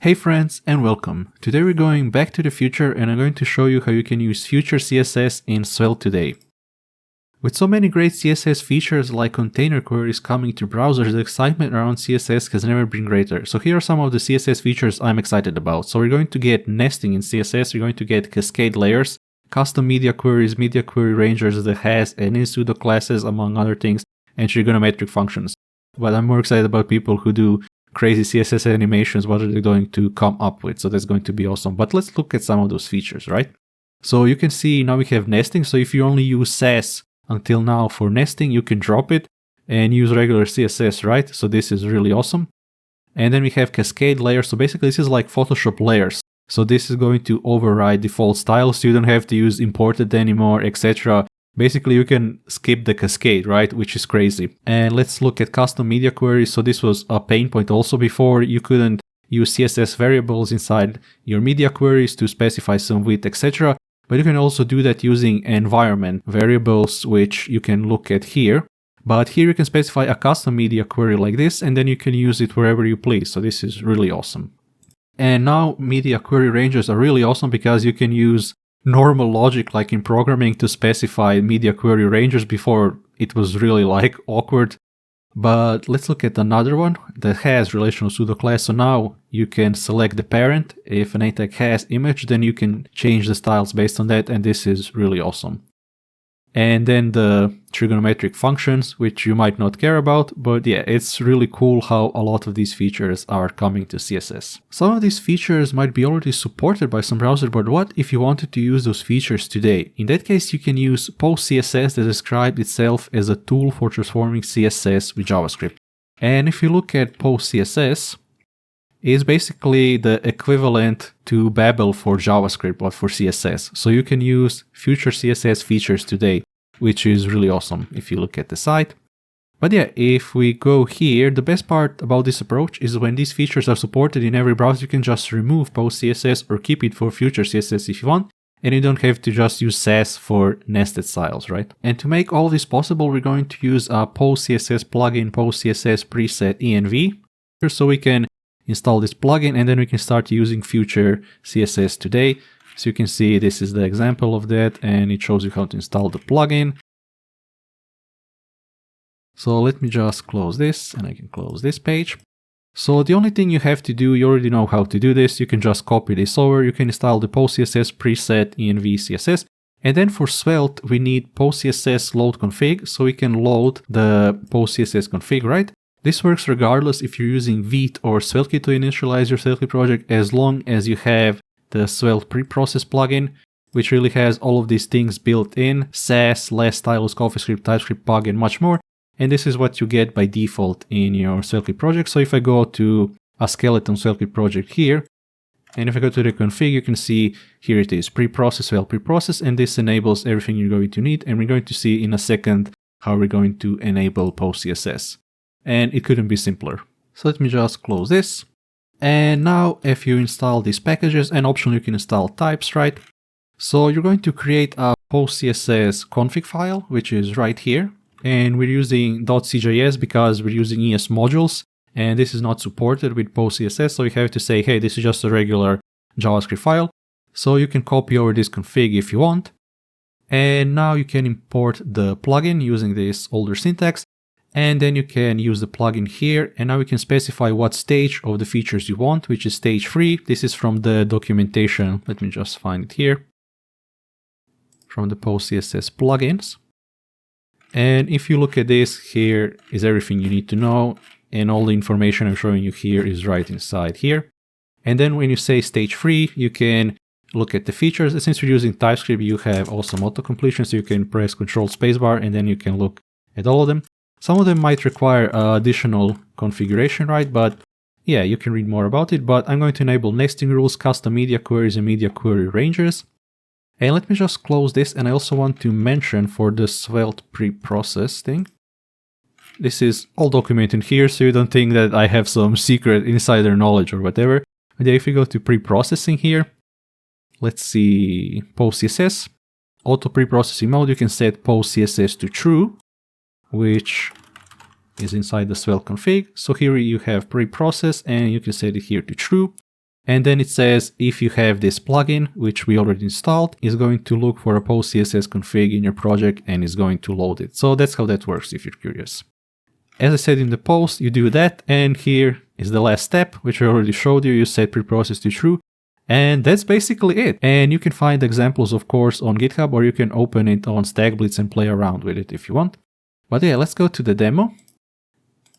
Hey friends and welcome. Today we're going back to the future and I'm going to show you how you can use Future CSS in Svelte today. With so many great CSS features like container queries coming to browsers, the excitement around CSS has never been greater. So here are some of the CSS features I'm excited about. So we're going to get nesting in CSS, we're going to get cascade layers, custom media queries, media query rangers, the has and in pseudo classes among other things, and trigonometric functions. But I'm more excited about people who do crazy CSS animations, what are they going to come up with? So that's going to be awesome. But let's look at some of those features, right? So you can see now we have nesting. So if you only use SAS until now for nesting, you can drop it and use regular CSS, right? So this is really awesome. And then we have cascade layers. So basically this is like Photoshop layers. So this is going to override default styles. So you don't have to use imported anymore, etc. Basically, you can skip the cascade, right? Which is crazy. And let's look at custom media queries. So this was a pain point also before. You couldn't use CSS variables inside your media queries to specify some width, etc. But you can also do that using environment variables, which you can look at here. But here you can specify a custom media query like this, and then you can use it wherever you please. So this is really awesome. And now media query ranges are really awesome because you can use normal logic like in programming to specify media query ranges. Before it was really like awkward. But let's look at another one that has relational pseudo class. So now you can select the parent. If an A tag has image, then you can change the styles based on that, and this is really awesome. And then the trigonometric functions, which you might not care about, but yeah, it's really cool how a lot of these features are coming to CSS. Some of these features might be already supported by some browser, but what if you wanted to use those features today? In that case, you can use PostCSS that described itself as a tool for transforming CSS with JavaScript. And if you look at PostCSS, it's basically the equivalent to Babel for JavaScript, but for CSS. So you can use Future CSS Features today, which is really awesome if you look at the site. But yeah, if we go here, the best part about this approach is when these features are supported in every browser, you can just remove PostCSS or keep it for Future CSS if you want, and you don't have to just use SAS for nested styles, right? And to make all this possible, we're going to use a PostCSS plugin, PostCSS preset env, so we can install this plugin and then we can start using Future CSS today. So you can see this is the example of that and it shows you how to install the plugin. So let me just close this and I can close this page. So the only thing you have to do, you already know how to do this. You can just copy this over. You can install the PostCSS preset env CSS. And then for Svelte, we need PostCSS load config. So we can load the PostCSS config, right? This works regardless if you're using Vite or Svelte to initialize your Svelte project, as long as you have the Svelte preprocess plugin, which really has all of these things built in: SAS, less stylus, CoffeeScript, TypeScript, Pug, and much more. And this is what you get by default in your Svelte project. So if I go to a skeleton Svelte project here, and if I go to the config, you can see here it is, preprocess, Svelte preprocess, and this enables everything you're going to need. And we're going to see in a second how we're going to enable PostCSS. And it couldn't be simpler. So let me just close this. And now if you install these packages, and optionally you can install types, right? So you're going to create a PostCSS config file, which is right here. And we're using .cjs because we're using ES modules. And this is not supported with PostCSS. So you have to say, hey, this is just a regular JavaScript file. So you can copy over this config if you want. And now you can import the plugin using this older syntax. And then you can use the plugin here, and now we can specify what stage of the features you want, which is stage 3. This is from the documentation. Let me just find it here. From the PostCSS plugins. And if you look at this, here is everything you need to know. And all the information I'm showing you here is right inside here. And then when you say stage 3, you can look at the features. And since you're using TypeScript, you have awesome auto-completion. So you can press Ctrl spacebar and then you can look at all of them. Some of them might require additional configuration, right? But yeah, you can read more about it. But I'm going to enable nesting rules, custom media queries, and media query ranges. And let me just close this. And I also want to mention for the Svelte preprocess thing, this is all documented here, so you don't think that I have some secret insider knowledge or whatever. But yeah, if you go to preprocessing here, let's see, PostCSS, auto preprocessing mode, you can set PostCSS to true, which is inside the Svelte config. So here you have preprocess and you can set it here to true. And then it says if you have this plugin, which we already installed, is going to look for a PostCSS config in your project and is going to load it. So that's how that works if you're curious. As I said in the post, you do that, and here is the last step, which I already showed you. You set preprocess to true, and that's basically it. And you can find examples, of course, on GitHub, or you can open it on StackBlitz and play around with it if you want. But yeah, let's go to the demo.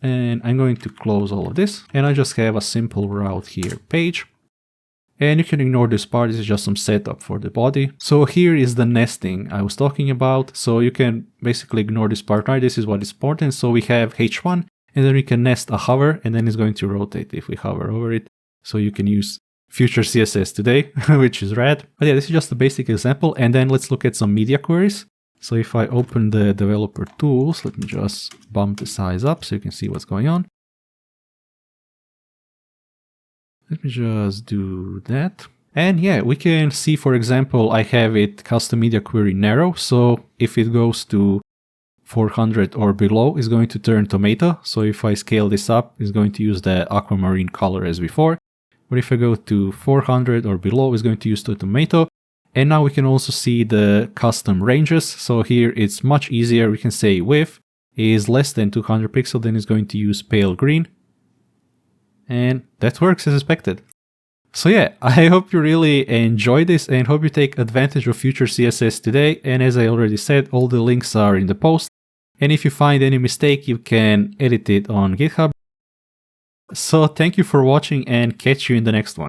And I'm going to close all of this, and I just have a simple route here page. And you can ignore this part, this is just some setup for the body. So here is the nesting I was talking about. So you can basically ignore this part, right? This is what is important. So we have H1, and then we can nest a hover, and then it's going to rotate if we hover over it. So you can use Future CSS Today, which is rad. But yeah, this is just a basic example. And then let's look at some media queries. So if I open the developer tools, let me just bump the size up so you can see what's going on. Let me just do that. And yeah, we can see, for example, I have it custom media query narrow. So if it goes to 400 or below, it's going to turn tomato. So if I scale this up, it's going to use the aquamarine color as before. But if I go to 400 or below, it's going to use the tomato. And now we can also see the custom ranges. So here it's much easier. We can say width is less than 200 pixels, then it's going to use pale green. And that works as expected. So yeah, I hope you really enjoyed this and hope you take advantage of Future CSS today. And as I already said, all the links are in the post. And if you find any mistake, you can edit it on GitHub. So thank you for watching and catch you in the next one.